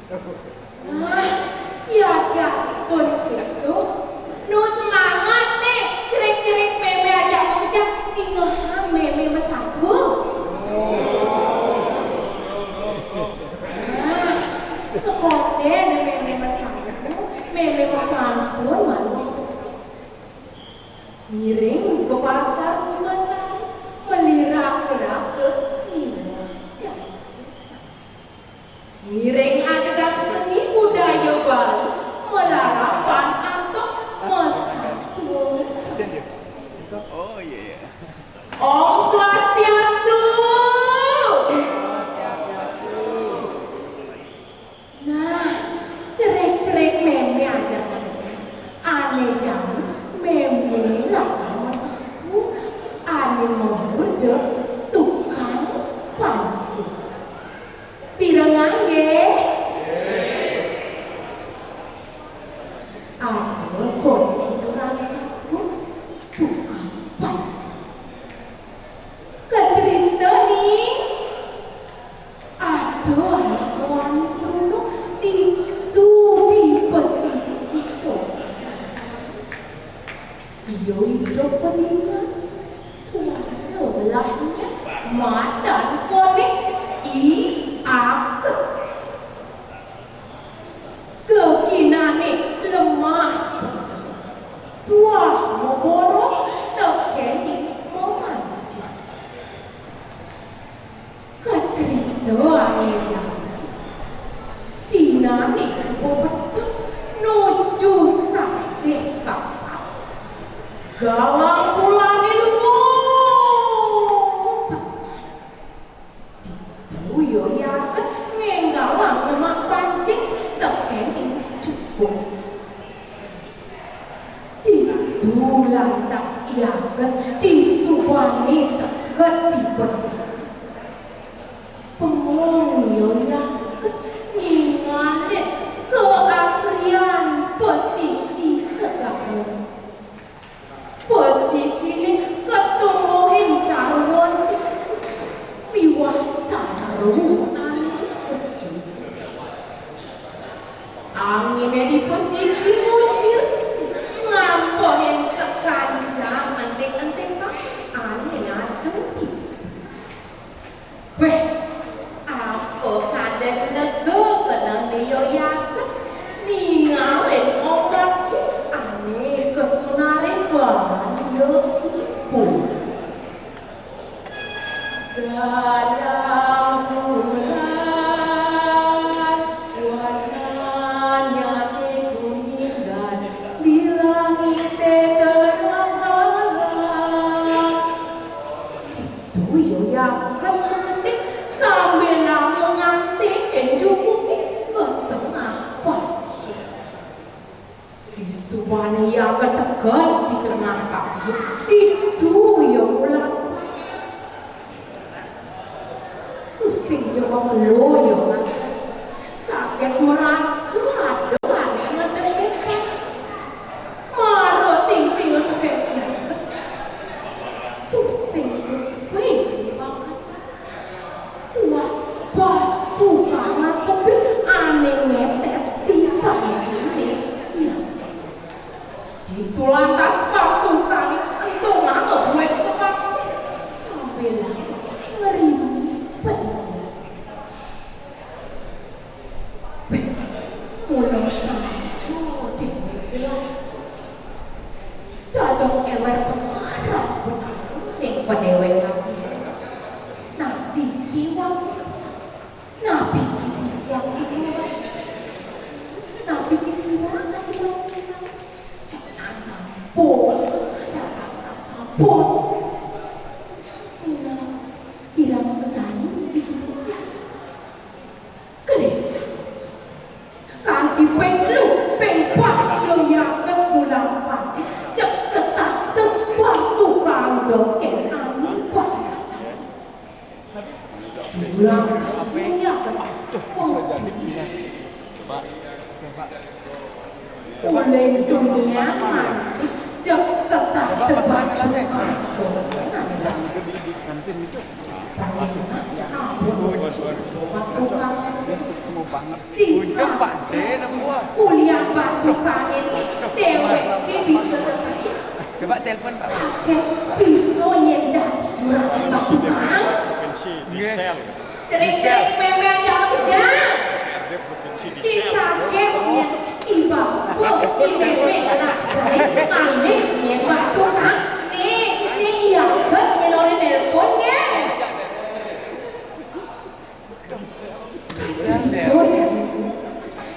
Ah, ya gaskun gitu. Nu semangat nih, cerik-cerik meme aja kerja tinggal meme masatu. Ah, sekolah nih meme masatu, meme makampun malu. Miring ke pasar melirak-lirak ke miring adegan seni budaya Bali melarapan atau mesatu. Oh iya. Om Swastiastu. Nah, cerik-cerik meme aja aneh jangan meme lah kamu aneh mau tukang pancing pirengan ge ada kon orang satu tukang pancing kecerita nih ada anak wanita di pesisir iyo hidup peninggal warna belahnya madan konek akut kekinane lemah tua mau boros tekeni mau mancing kecerita aja dinane sebuah nuju saseka gawang pulangnya lu yo ya ngenggalang lemak pancing tekeni cukup itu lantas iaget disuwani teget di pesisir pemong yo yaget ningalin keaslian posisi segala posisi ini ketumuhin sarwon piwah anginnya di posisi musir ngampohin sekanjang antek-antek aneh nanti weh apa kada lega kena dia yakin ningalin orang aneh kesunarin bahan dia pun dalam bulan warnanya kuning dan di langit terang-terang itu yo yang kemenik sambil mengantik enjumuki ke tengah pasir di suwana yang ketegat di tengah pasir itu yo ulang pusing coba meloyo sakit merasa ada yang ngedetek marah ting-ting ngedetek pusing wih banget tua batu banget tapi aneh ngetek tiba jili itu lantas waktu tadi itu nggak gue ke pasir sampai lah ngerimu mulai sanjo di jelas dados ewer pesaran ning pedewe kami nabi kiwang nabi kiwang nabi kiwang sampun sampun irang sesani gelisah kanti penglu pengpak yo yaket pulang pati cek setak tebak tukang doken aneh pak pulang ya oleh dunia mancik cek setak tebak tukang doken aneh banget. Di Ujung Pak D gua. kuliah batu kangen dewek ke bisa terbaik. Coba telepon Pak. Ke bisa nyendak jurang batu kang. Provinsi di sel. Cerik-cerik meme aja kerja. DPRD provinsi di Di sel. sakit iba di meme lah dari malih nyen batu kang. Nih iya bet nyenori teleponnya.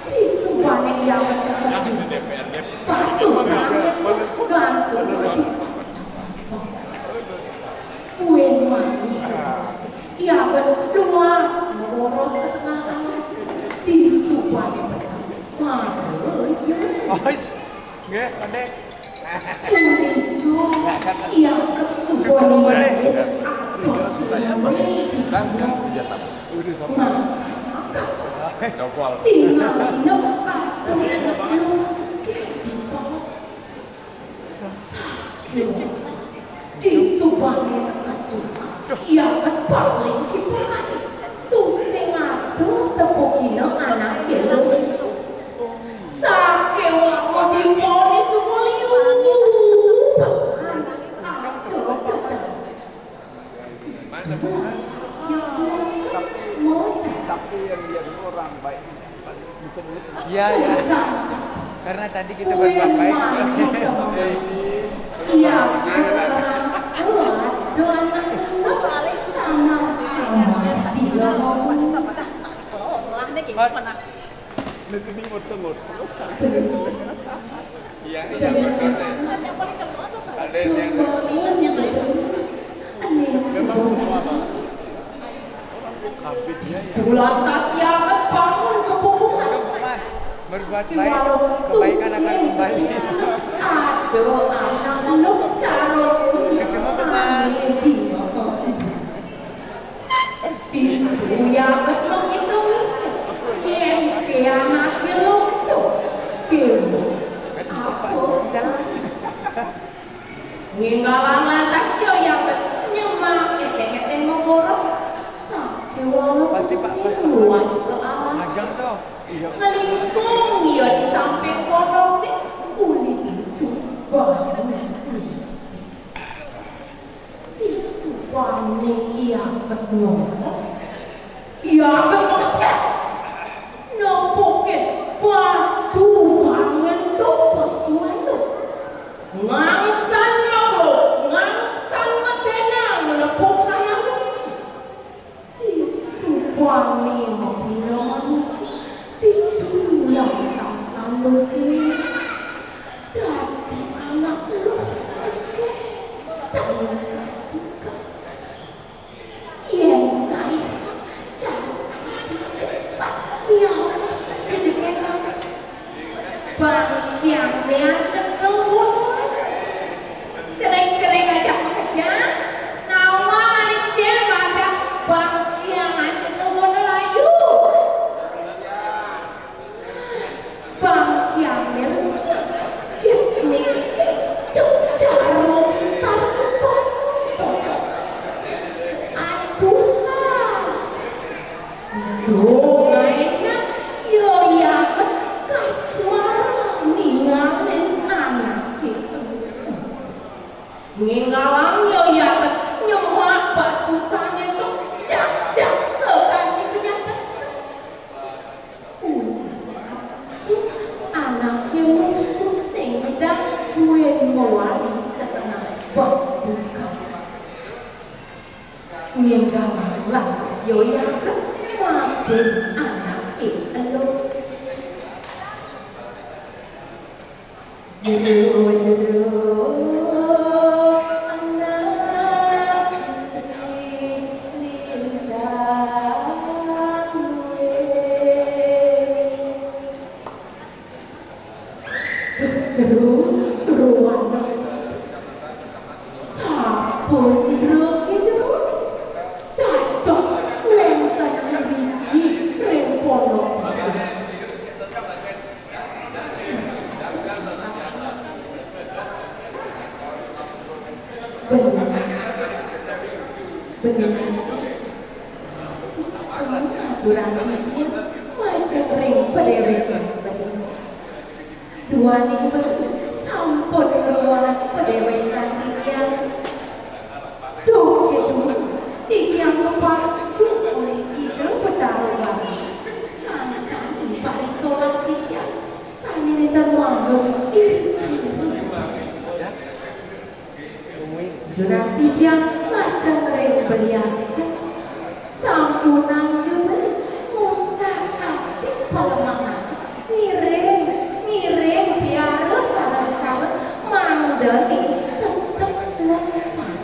Di semuanya yang Di DPRD batu gantung kue manis ia berdua boros ke tengah alas di semuanya Oh, nggih, Pak D. hijau ia ke semuanya atau semuanya Kan kerjasama. Double. tinggal atau di subangnya ia paling kiparan tu sing ado tepukina anak gelo sake wae di moni semoliu pesan Tapi yang dia dulu orang baik. Bukan itu. Iya, ya. Karena tadi kita berbuat baik. Iya, dan sama-sama dia Nanti ini motor terus. Iya, ada yang habisnya ya. lantas yang bangun kebohongan Berbuat baik, kebaikan akan kembali. aduh anak lu caro Semua teman. itu ya ketlok itu yang kiamat kelok tuh aku nginggalan lantas yo yang nyemak keteng mau borong sakit walau Pasti Pak, pasti. luas ke alas Ajang toh. Iya. ngelingkung iya di samping pondok nih kulit itu banyak di suami iya ketemu iya ketemu nompokin batu kangen tuh pasuan terus ngangsan makhluk ngangsan matenang menepukan manusia di suami membina manusia ditulang tas manusia tapi anak lu tanya ketika yang saya bang yang lihat keluar cerek-cerek aja pekerja nama aja pada bang yang ngajak keluar layu bang yang lihat jenik caro pintar sepon aduh Duh, enak yo ya kasmaran ninggalin anak kita. Ninggalang yo ya nyemak batu kangen tuh jak ke kaki penyakit. Anak yang pusing dan gue ngewali ketengah batu kangen. Ninggalang lah yo ya makin anak itu jero anak lindang jero anak sapo siro jero dados lentang di rempono benar aturan itu wajah dheweke duaning sampun ngruwala pedhewekan tiyang duh tiyang lepastu oleh ide pertarungan sangkani parisolat tiyang sanenita mambung Jonas tiyang macam reng belian sampunan jebel usah asik palemangan ngiring biara sarang-sarang mandani tetep lesepan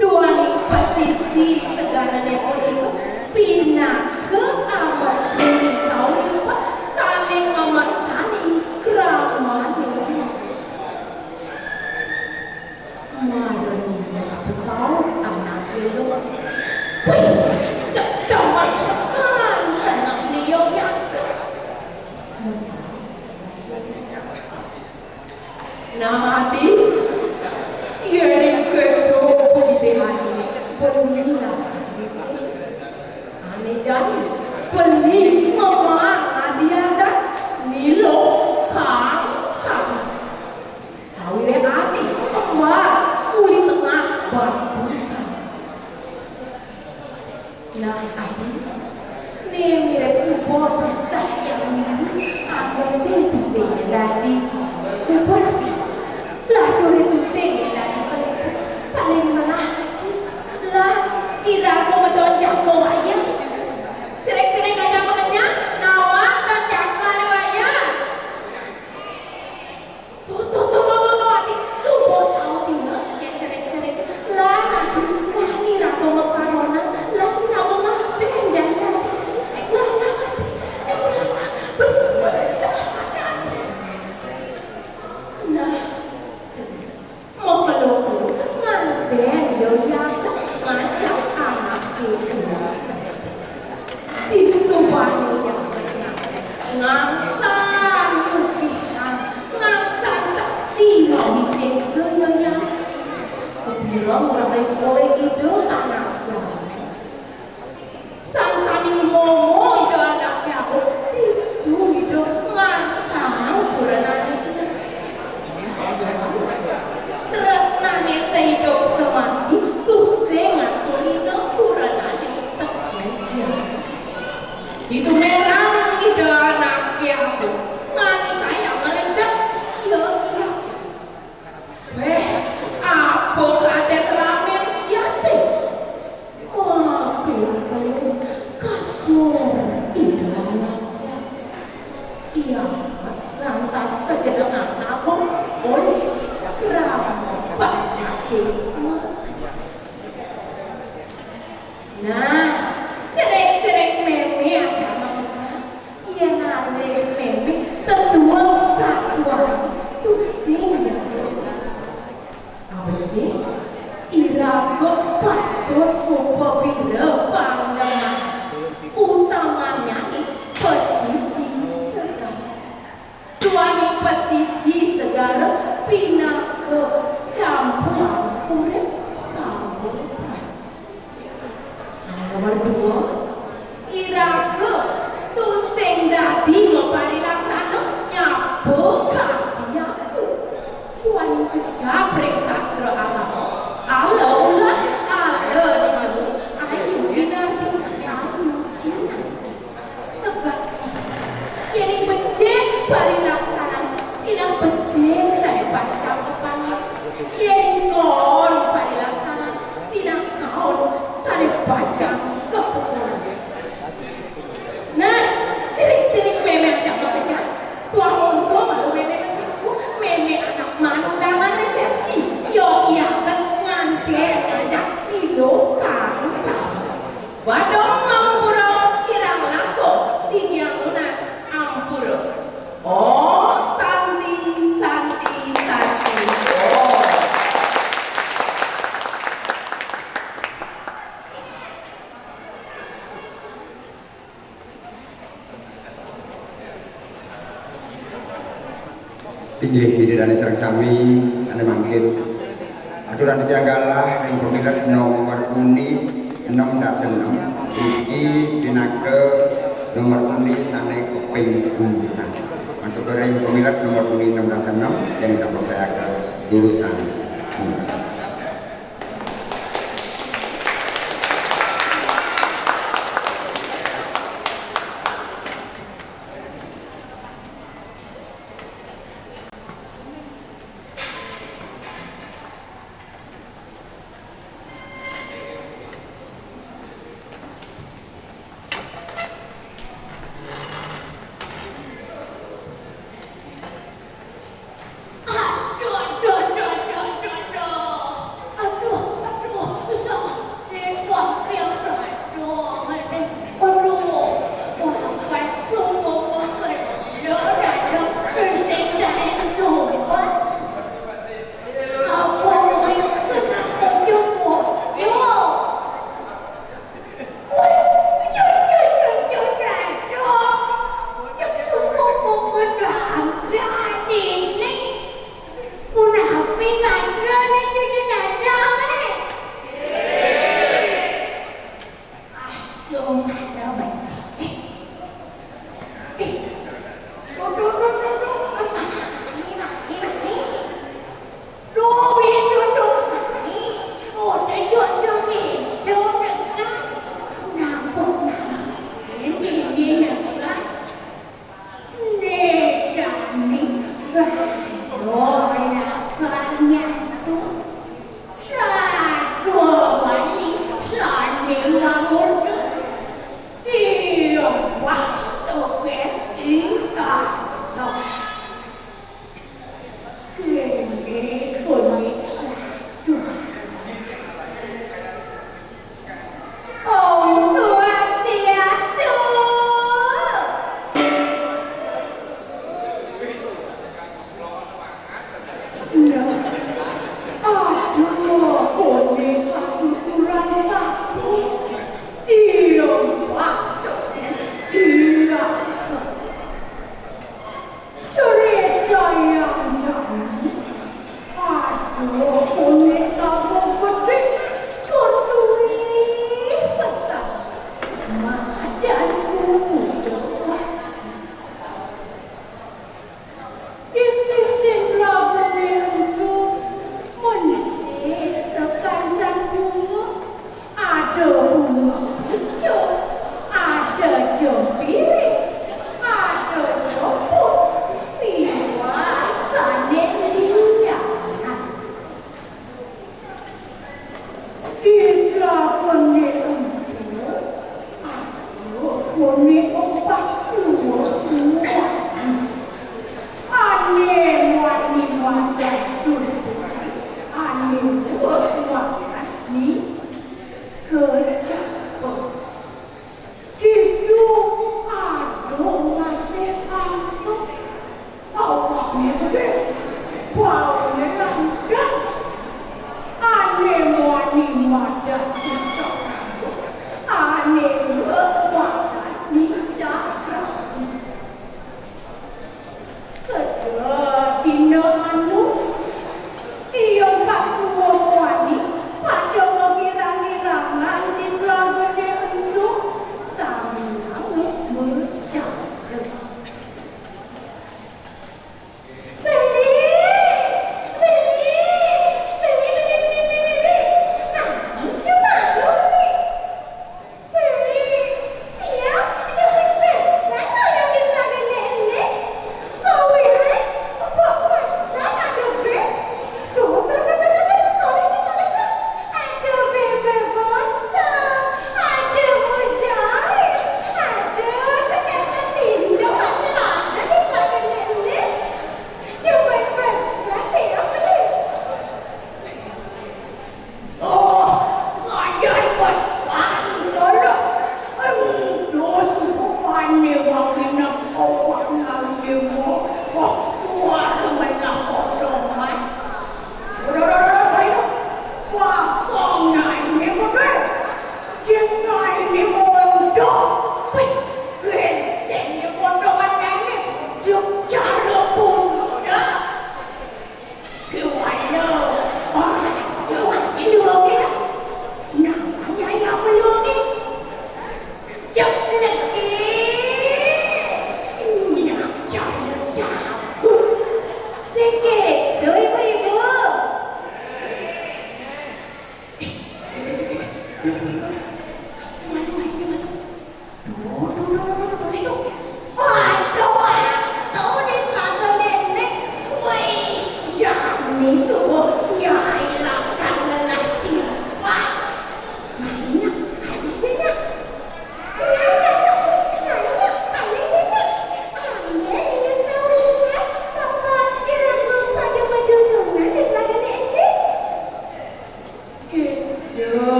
duaning posisi segala nepon itu pindah ke amat ini tahun ini saling mematani ramah besar anak itu wih cedaman pesan anak Leo yang Nadi ini kedo pembehani penila aneh jadi beli mama adiada nilo kang sawire adi emas kulit tengah batu nah adi nih mirip support tak yang ini agar itu sih dari kupar lacur itu sih dari paling mana lah kira kau medon jago aja cerek-cerek aja makanya nawak dan jaga aja tuh ati subuh sautina cerek-cerek lah kira kau makarona lah nama mah pengen nah mau peluk nganten yoyak macam anak itu disubani yang ngangsan lukisan ngangsan sakti mau bikin senyanya kebilang orang resore itu anaknya sangkani momo itu anaknya itu ngangsan burananya terus nane sehidup semati tusengan turino burananya itu memang ide anaknya aku ngani kayak merencet ya apa ada kelamin siate waduh kasur ide anaknya iya lantas kejenengan nabung oleh kerabat semua nah cerek-cerek meme aja makanya iya nale meme tetua satuan tusing jatuh apa sih irago patut muka bira pandangan utamanya posisi segala tuaning posisi segala pindah ke campur urip sambung nomor 2 iraga tusing dadi mopari laksana nyapu kakiyaku kuan kejabrek sastra alam ala ulah ala itu ayu dinarti tegas kini becek pari laksana sidang becek saya baca pepannya kini kon pari laksana sidang kaon saya baca kepukulan nah cirik-cirik meme aja bekerja tuang untuk malu meme besarku meme anak mandangan resepsi yo iya nganten ngajak video kansa wadong mampuro kira melaku tiang lunas ampuro oh santi oh Inggih hadirin sareng sami ane mangkin aturan dijanggalah ing pemilihan nomor uni 6-6 iki dinake nomor uni sane samping undukan. Untuk ring pemilat nomor kuning 16 yang sampai saya ke jurusan. Aduh, aduh, aduh, aduh, aduh, aduh.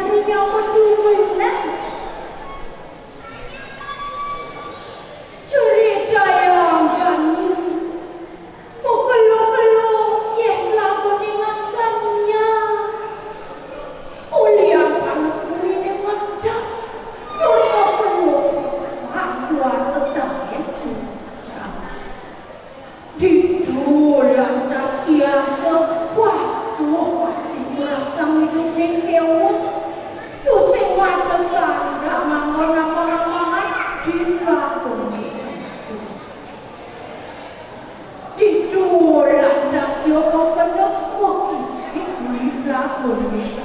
carinya medumelan. Cerita yang jani, kelo-kelo yeh lagu dengan sanya. Uliang panas bumi dengan dak, kelo-kelo sandua redak yang puncak. Di lantas yang sewaktu masih merasa hidup yang kewut. Yusing wada sanda mangon-mangon di lagu itu. Di lantas yang kena mengisi di lagu itu.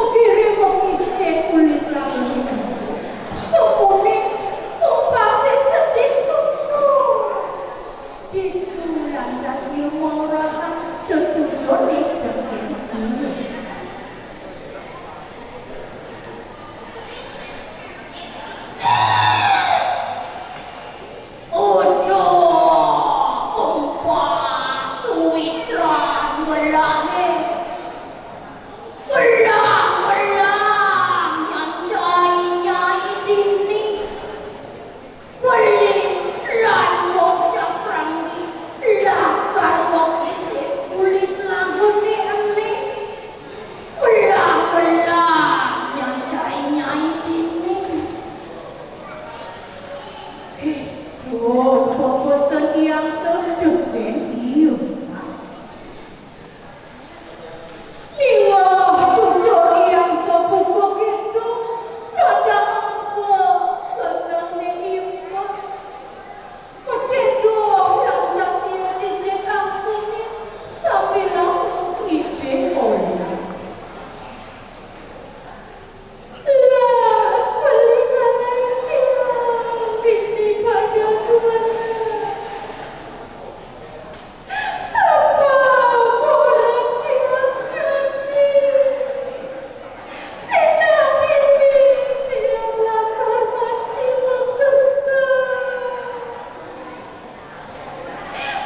Kirim mengisi kulit lagu itu. Semuanya tumpahnya sedih susu. Itu lantas yang mengurangkan tertujuan di depan ini. Ojo, umpah, suitran, belange. Belang, yang cahaya dini. Beling, lan wong caprangi, lakar wong isi kulit lagu ni. Belang, yang cahaya dini. Oh, pepesan yang sedep iyo. Niwah tutur yang sepupu itu nada angsa kenangnya iman. Kededo yang nasihat dijek angsanya sambil langsung ide olah. Las selingan yang ini pada Tuhan. Apa orang yang jadi senang ini tiang lakar mati mengenang.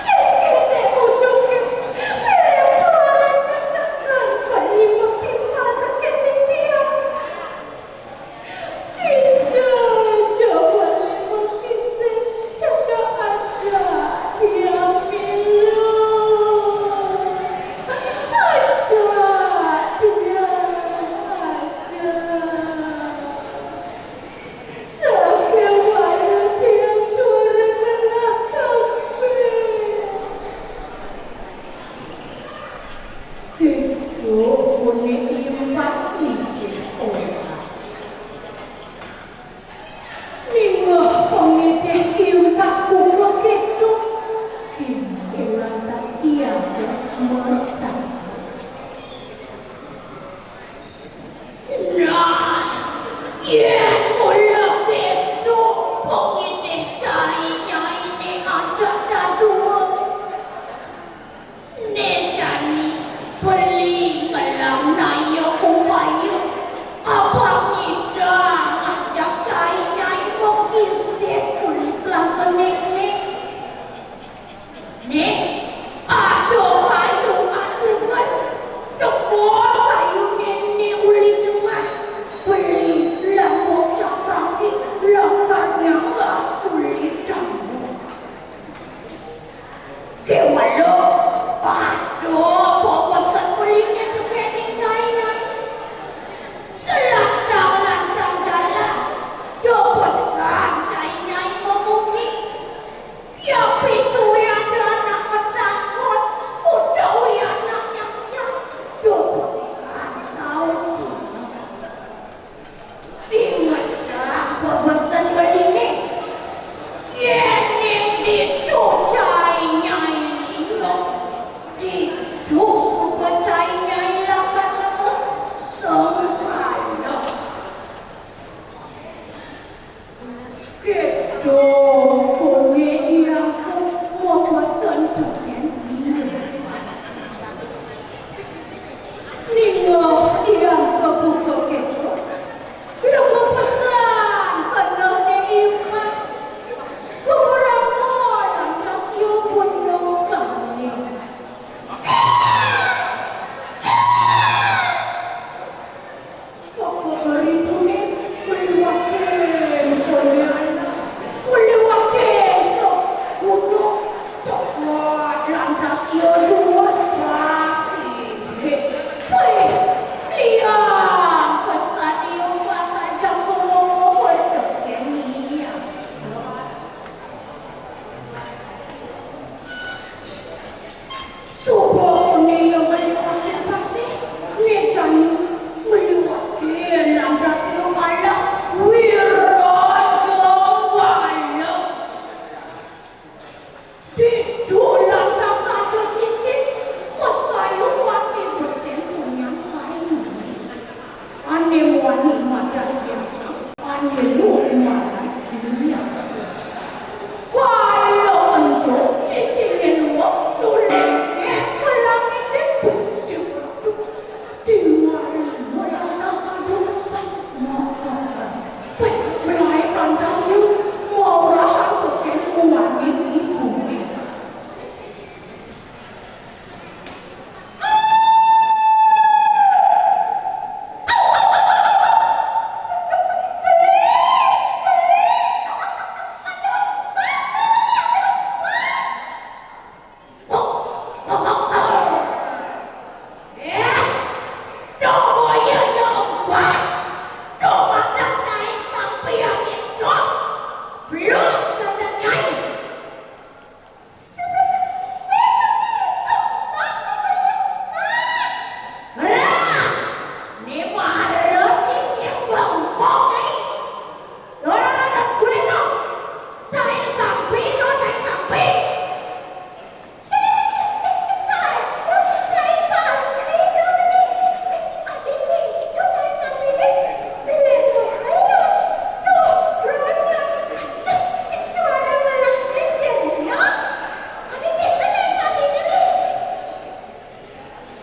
Ini ujungnya mirip orang kesekan bayi mengtimpa kini tiang. Tidak boleh mengisi juga aja dia milu. Aja dia aja. Sampai walau dia turun melakangnya. Itu unik impas isi orang. Ningah pengedeh impas buku itu. Kini lantas ia mesan. Nah, yang mula itu pengedeh cahaya ini ajak dua. Nejani beli malam nayo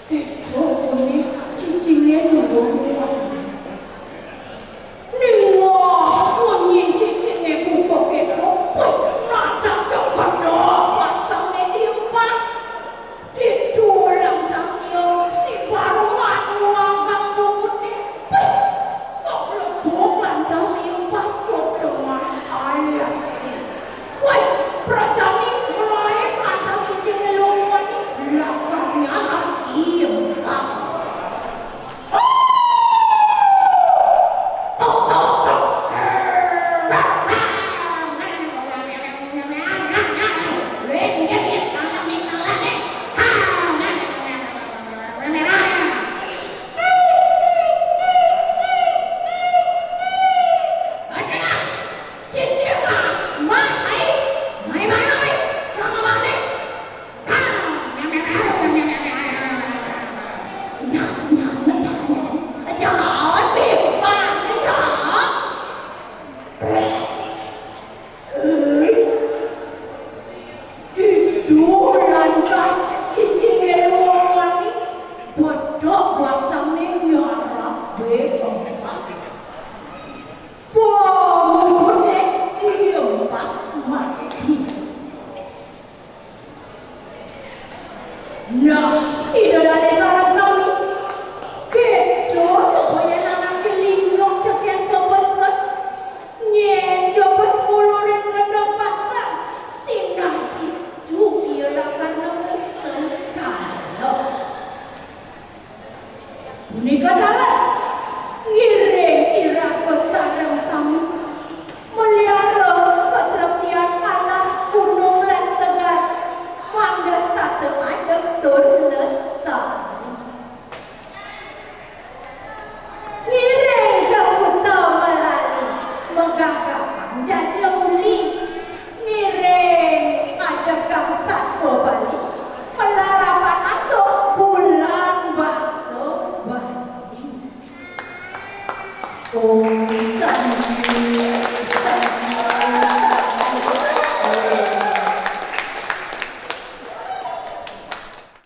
Itu ini cincinnya dulu. Nih wah, wangi cincinnya bubuk itu. Wih, nada cepat dong, pasangnya diempas. Di tulang tasnya si baru uang ganggu ini. Wih, kok lebukan tas diempas kok dengan ayah sih. Wih, perjani mulai atas cincin luar ini. Lakanya diempas. Nah, ini ada sarang sami. Kedo supaya anak kelingok tekan kebeset. Nyen jopes mulurin kedok pasang. Sinah itu ialah karena sekalo. Ini kadalah ngiring ira ke sarang sami. Melihara ketertian alas gunung dan segar. Mandas tak ajak lestari. Ngiring ke Kuta Melali, menggagapkan jajuli. Ngiring ajak gangsat ke Bali, melarapan atuk bulan baso Bali. Oh, sandi.